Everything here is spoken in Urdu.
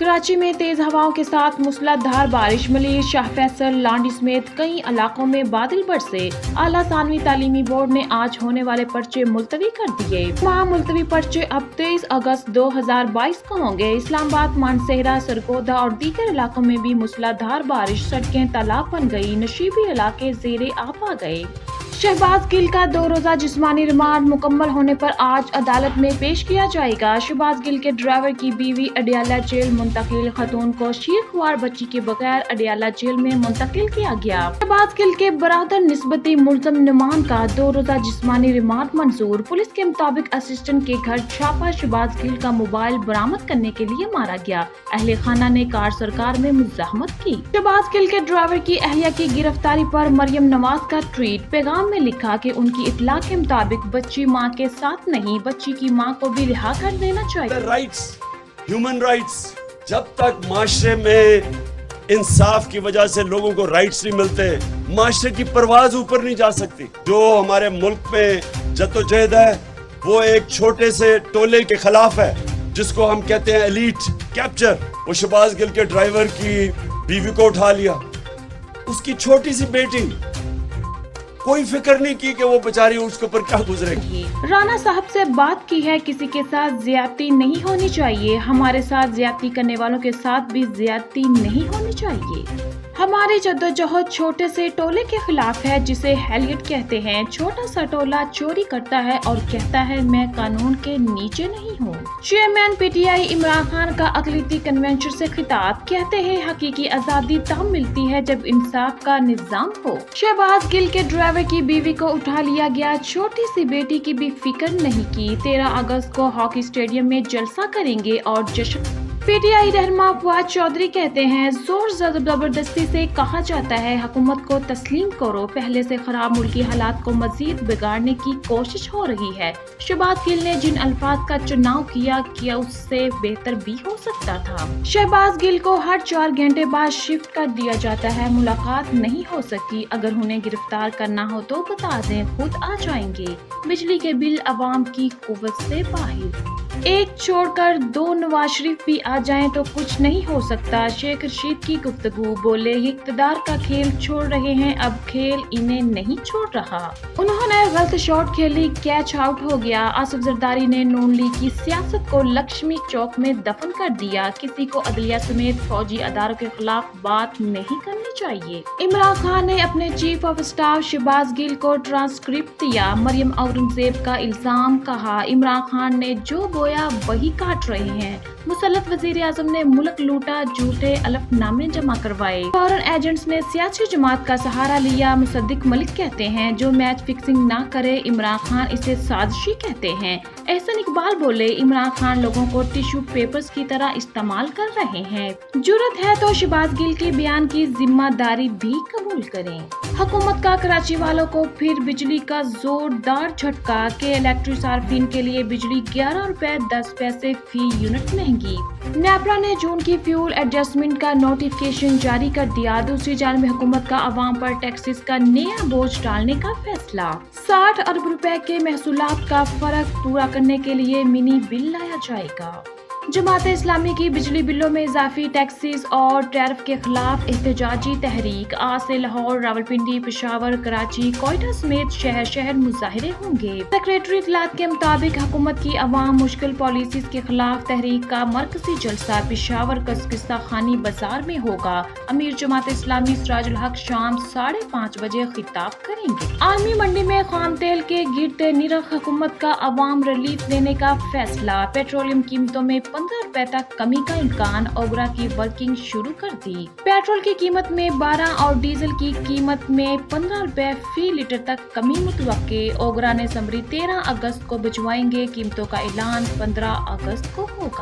کراچی میں تیز ہواؤں کے ساتھ موسلادھار بارش، ملیر، شاہ فیصل، لانڈی سمیت کئی علاقوں میں بادل برسے۔ اعلیٰ ثانوی تعلیمی بورڈ نے آج ہونے والے پرچے ملتوی کر دیے۔ تمام ملتوی پرچے اب 23 اگست 2022 کو ہوں گے۔ اسلام آباد، مانسہرہ، سرگودا اور دیگر علاقوں میں بھی موسلادھار بارش، سڑکیں تالاب بن گئی، نشیبی علاقے زیر آب آ گئے۔ شہباز گل کا 2 روزہ جسمانی ریمانڈ مکمل ہونے پر آج عدالت میں پیش کیا جائے گا۔ شہباز گل کے ڈرائیور کی بیوی اڈیالہ جیل منتقل، خاتون کو شیرخوار بچی کے بغیر اڈیالہ جیل میں منتقل کیا گیا۔ شہباز گل کے برادر نسبتی ملزم نعمان کا 2 روزہ جسمانی ریمانڈ منظور۔ پولیس کے مطابق اسسٹنٹ کے گھر چھاپا شہباز گل کا موبائل برآمد کرنے کے لیے مارا گیا۔ اہل خانہ نے کار سرکار میں مزاحمت کی۔ شہباز گل کے ڈرائیور کی اہلیہ کی گرفتاری پر مریم نواز کا ٹویٹ۔ پیغام میں لکھا کہ ان کی اطلاع کے مطابق بچی ماں کے ساتھ نہیں، بچی کی ماں کو بھی رہا کر دینا چاہیے۔ رائٹس، ہیومن رائٹس، جب تک معاشرے میں انصاف کی وجہ سے لوگوں کو رائٹس نہیں ملتے، معاشرے کی پرواز اوپر نہیں جا سکتی۔ جو ہمارے ملک میں جدوجہد ہے وہ ایک چھوٹے سے ٹولے کے خلاف ہے جس کو ہم کہتے ہیں ایلیٹ کیپچر۔ وہ شہباز گل کے ڈرائیور کی بیوی کو اٹھا لیا، اس کی چھوٹی سی بیٹی، کوئی فکر نہیں کی کہ وہ بیچاری اس کے اوپر کیا گزرے گی۔ رانا صاحب سے بات کی ہے، کسی کے ساتھ زیادتی نہیں ہونی چاہیے، ہمارے ساتھ زیادتی کرنے والوں کے ساتھ بھی زیادتی نہیں ہونی چاہیے۔ ہماری جدوجہد چھوٹے سے ٹولے کے خلاف ہے جسے ہیلیٹ کہتے ہیں۔ چھوٹا سا ٹولہ چوری کرتا ہے اور کہتا ہے میں قانون کے نیچے نہیں ہوں۔ Chairman P T I Imran Khan کا اقلیتی کنونشن سے خطاب، کہتے ہیں حقیقی آزادی تب ملتی ہے جب انصاف کا نظام ہو۔ شہباز گل کے ڈرائیور کی بیوی کو اٹھا لیا گیا، چھوٹی سی بیٹی کی بھی فکر نہیں کی۔ 13 اگست کو ہاکی اسٹیڈیم میں جلسہ کریں گے اور جشن۔ پی ٹی آئی رہنما فواد چودھری کہتے ہیں زور زبردستی سے کہا جاتا ہے حکومت کو تسلیم کرو، پہلے سے خراب ملکی حالات کو مزید بگاڑنے کی کوشش ہو رہی ہے۔ شہباز گل نے جن الفاظ کا چناؤ کیا اس سے بہتر بھی ہو سکتا تھا۔ شہباز گل کو ہر 4 گھنٹے بعد شفٹ کر دیا جاتا ہے، ملاقات نہیں ہو سکتی، اگر انہیں گرفتار کرنا ہو تو بتا دیں، خود آ جائیں گے۔ بجلی کے بل عوام کی قوت سے باہر، ایک چھوڑ کر 2 نواز شریف بھی آ جائیں تو کچھ نہیں ہو سکتا۔ شیخ رشید کی گفتگو، بولے یہ اقتدار کا کھیل چھوڑ رہے ہیں، اب کھیل انہیں نہیں چھوڑ رہا۔ انہوں نے غلط شاٹ کھیلی، کیچ آؤٹ ہو گیا۔ آصف زرداری نے نون لیگ کی سیاست کو لکشمی چوک میں دفن کر دیا، کسی کو عدلیہ سمیت فوجی اداروں کے خلاف بات نہیں کرنی چاہیے۔ عمران خان نے اپنے چیف آف اسٹاف شہباز گل کو ٹرانسکرپٹ دیا، مریم اورنگزیب کا الزام، کہا عمران خان نے جو بویا وہی کاٹ رہے ہیں۔ مسلط وزیر اعظم نے ملک لوٹا، جھوٹے الف نامے جمع کروائے، فارن ایجنٹس نے سیاسی جماعت کا سہارا لیا۔ مصدق ملک کہتے ہیں جو میچ فکسنگ نہ کرے عمران خان اسے سازشی کہتے ہیں۔ احسن اقبال بولے عمران خان لوگوں کو ٹیشو پیپرز کی طرح استعمال کر رہے ہیں، جرأت ہے تو شہباز گل کے بیان کی ذمہ داری بھی قبول کریں۔ حکومت کا کراچی والوں کو پھر بجلی کا زوردار جھٹکا کہ الیکٹرک صارفین کے لیے بجلی 11 روپے 10 پیسے فی یونٹ مہنگی۔ نیپرا نے جون کی فیول ایڈجسٹمنٹ کا نوٹیفکیشن جاری کر دیا۔ دوسری جانب حکومت کا عوام پر ٹیکسز کا نیا بوجھ ڈالنے کا فیصلہ، 60 ارب روپے کے محصولات کا فرق پورا کرنے کے لیے منی بل لایا جائے گا۔ جماعت اسلامی کی بجلی بلوں میں اضافی ٹیکسز اور ٹیرف کے خلاف احتجاجی تحریک، آج سے لاہور، راولپنڈی، پشاور، کراچی، کوئٹہ سمیت شہر شہر مظاہرے ہوں گے۔ سیکریٹری اطلاعات کے مطابق حکومت کی عوام مشکل پالیسیز کے خلاف تحریک کا مرکزی جلسہ پشاور قصہ خانی بازار میں ہوگا۔ امیر جماعت اسلامی سراج الحق شام 5:30 بجے خطاب کریں گے۔ عالمی منڈی میں خام تیل کے گرتے نرخ، حکومت کا عوام ریلیف دینے کا فیصلہ، پیٹرولیم قیمتوں میں 15 روپے تک کمی کا امکان، اوگرا کی ورکنگ شروع کر دی۔ پیٹرول کی قیمت میں 12 اور ڈیزل کی قیمت میں 15 روپے فی لیٹر تک کمی متوقع۔ اوگرا نے سمری 13 اگست کو بھجوائیں گے، قیمتوں کا اعلان 15 اگست کو ہوگا۔